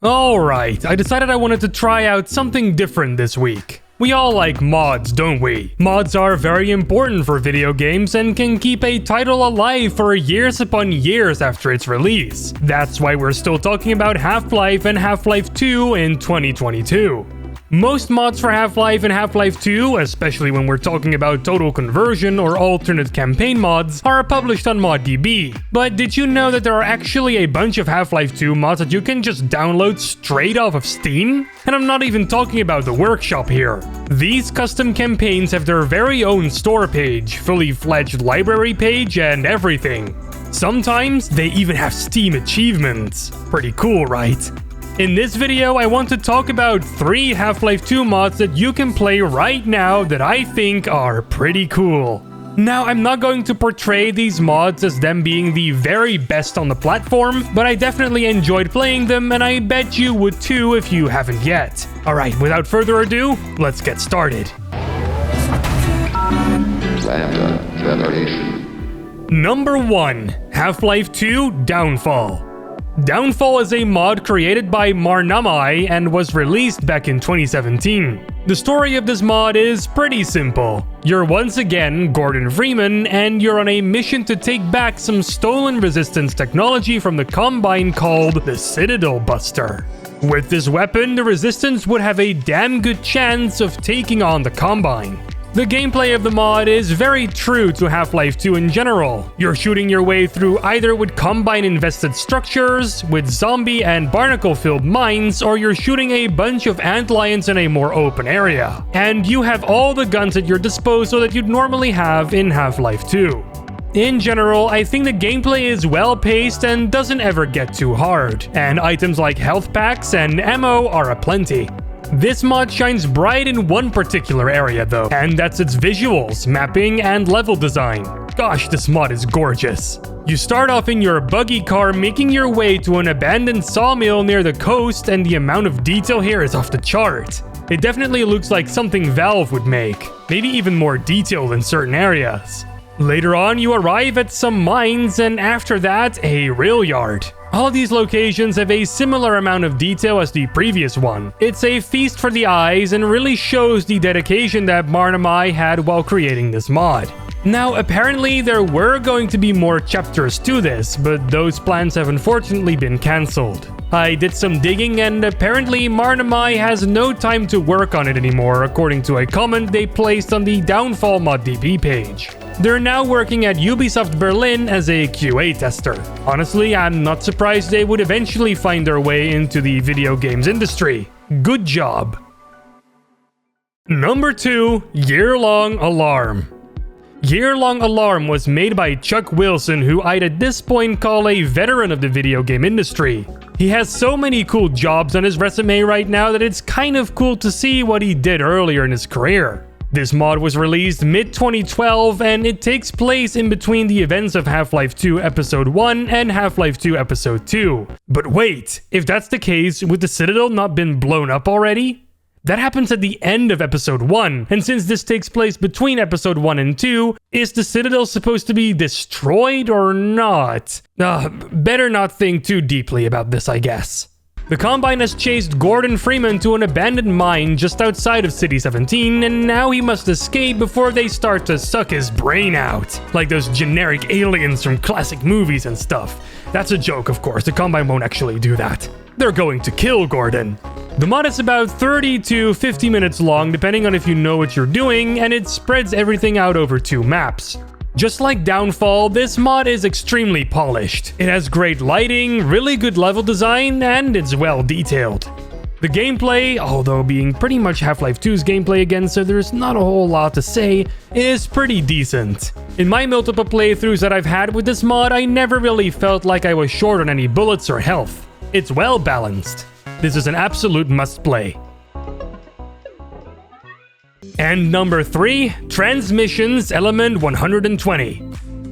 Alright, I decided I wanted to try out something different this week. We all like mods, don't we? Mods are very important for video games and can keep a title alive for years upon years after its release. That's why we're still talking about Half-Life and Half-Life 2 in 2022. Most mods for Half-Life and Half-Life 2, especially when we're talking about total conversion or alternate campaign mods, are published on ModDB. But did you know that there are actually a bunch of Half-Life 2 mods that you can just download straight off of Steam? And I'm not even talking about the workshop here. These custom campaigns have their very own store page, fully fledged library page, and everything. Sometimes they even have Steam achievements. Pretty cool, right? In this video, I want to talk about 3 Half-Life 2 mods that you can play right now that I think are pretty cool. Now, I'm not going to portray these mods as them being the very best on the platform, but I definitely enjoyed playing them, and I bet you would too if you haven't yet. Alright, without further ado, let's get started. LambdaGeneration. Number 1. Half-Life 2 Downfall. Downfall is a mod created by Marnamai and was released back in 2017. The story of this mod is pretty simple. You're once again Gordon Freeman, and you're on a mission to take back some stolen resistance technology from the Combine called the Citadel Buster. With this weapon, the Resistance would have a damn good chance of taking on the Combine. The gameplay of the mod is very true to Half-Life 2 in general. You're shooting your way through either with Combine-invested structures, with zombie and barnacle-filled mines, or you're shooting a bunch of antlions in a more open area. And you have all the guns at your disposal that you'd normally have in Half-Life 2. In general, I think the gameplay is well-paced and doesn't ever get too hard, and items like health packs and ammo are aplenty. This mod shines bright in one particular area though, and that's its visuals, mapping, and level design. Gosh, this mod is gorgeous. You start off in your buggy car making your way to an abandoned sawmill near the coast, and the amount of detail here is off the chart. It definitely looks like something Valve would make, maybe even more detailed in certain areas. Later on, you arrive at some mines, and after that, a rail yard. All these locations have a similar amount of detail as the previous one. It's a feast for the eyes and really shows the dedication that Marnamai had while creating this mod. Now, apparently there were going to be more chapters to this, but those plans have unfortunately been cancelled. I did some digging, and apparently Marnamai has no time to work on it anymore, according to a comment they placed on the Downfall ModDB page. They're now working at Ubisoft Berlin as a QA tester. Honestly, I'm not surprised they would eventually find their way into the video games industry. Good job. Number 2. Year-Long Alarm. Year-Long Alarm was made by Chuck Wilson, who I'd at this point call a veteran of the video game industry. He has so many cool jobs on his resume right now that it's kind of cool to see what he did earlier in his career. This mod was released mid-2012, and it takes place in between the events of Half-Life 2 Episode 1 and Half-Life 2 Episode 2. But wait, if that's the case, would the Citadel not been blown up already? That happens at the end of Episode 1, and since this takes place between Episode 1 and 2, is the Citadel supposed to be destroyed or not? Better not think too deeply about this, I guess. The Combine has chased Gordon Freeman to an abandoned mine just outside of City 17, and now he must escape before they start to suck his brain out. Like those generic aliens from classic movies and stuff. That's a joke, of course. The Combine won't actually do that. They're going to kill Gordon. The mod is about 30 to 50 minutes long, depending on if you know what you're doing, and it spreads everything out over 2 maps. Just like Downfall, this mod is extremely polished. It has great lighting, really good level design, and it's well detailed. The gameplay, although being pretty much Half-Life 2's gameplay again, so there's not a whole lot to say, is pretty decent. In my multiple playthroughs that I've had with this mod, I never really felt like I was short on any bullets or health. It's well balanced. This is an absolute must-play. And number 3, Transmissions Element 120.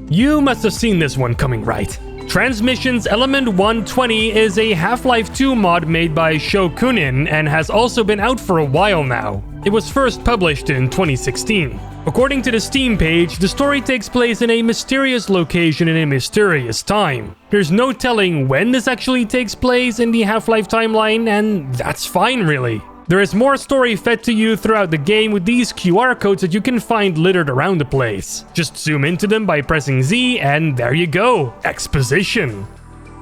You must have seen this one coming, right? Transmissions Element 120 is a Half-Life 2 mod made by Shokunin and has also been out for a while now. It was first published in 2016. According to the Steam page, the story takes place in a mysterious location in a mysterious time. There's no telling when this actually takes place in the Half-Life timeline, and that's fine really. There is more story fed to you throughout the game with these QR codes that you can find littered around the place. Just zoom into them by pressing Z and there you go, exposition.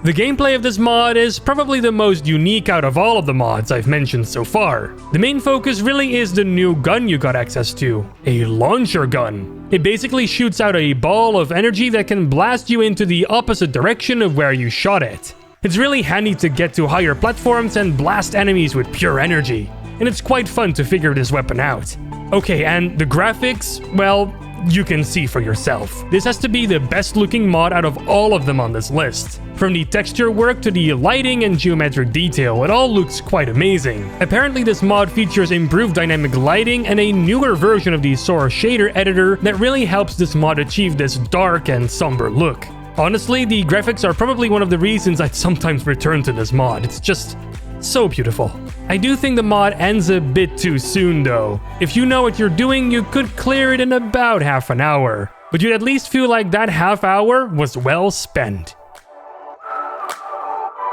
The gameplay of this mod is probably the most unique out of all of the mods I've mentioned so far. The main focus really is the new gun you got access to, a launcher gun. It basically shoots out a ball of energy that can blast you into the opposite direction of where you shot it. It's really handy to get to higher platforms and blast enemies with pure energy, and it's quite fun to figure this weapon out. Okay, and the graphics, well, you can see for yourself. This has to be the best looking mod out of all of them on this list. From the texture work to the lighting and geometric detail, it all looks quite amazing. Apparently this mod features improved dynamic lighting and a newer version of the source shader editor that really helps this mod achieve this dark and somber look. Honestly, the graphics are probably one of the reasons I'd sometimes return to this mod. It's just so beautiful. I do think the mod ends a bit too soon though. If you know what you're doing, you could clear it in about half an hour. But you'd at least feel like that half hour was well spent.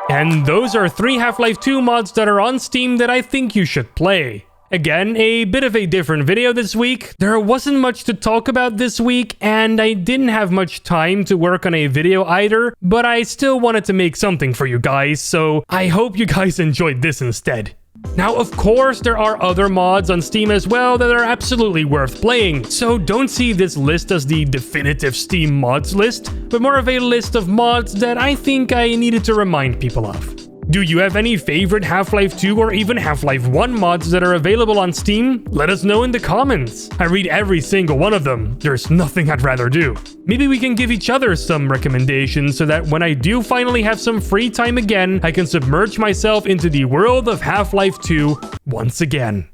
And those are 3 Half-Life 2 mods that are on Steam that I think you should play. Again, a bit of a different video this week. There wasn't much to talk about this week, and I didn't have much time to work on a video either, but I still wanted to make something for you guys, so I hope you guys enjoyed this instead. Now, of course, there are other mods on Steam as well that are absolutely worth playing, so don't see this list as the definitive Steam mods list, but more of a list of mods that I think I needed to remind people of. Do you have any favorite Half-Life 2 or even Half-Life 1 mods that are available on Steam? Let us know in the comments. I read every single one of them. There's nothing I'd rather do. Maybe we can give each other some recommendations so that when I do finally have some free time again, I can submerge myself into the world of Half-Life 2 once again.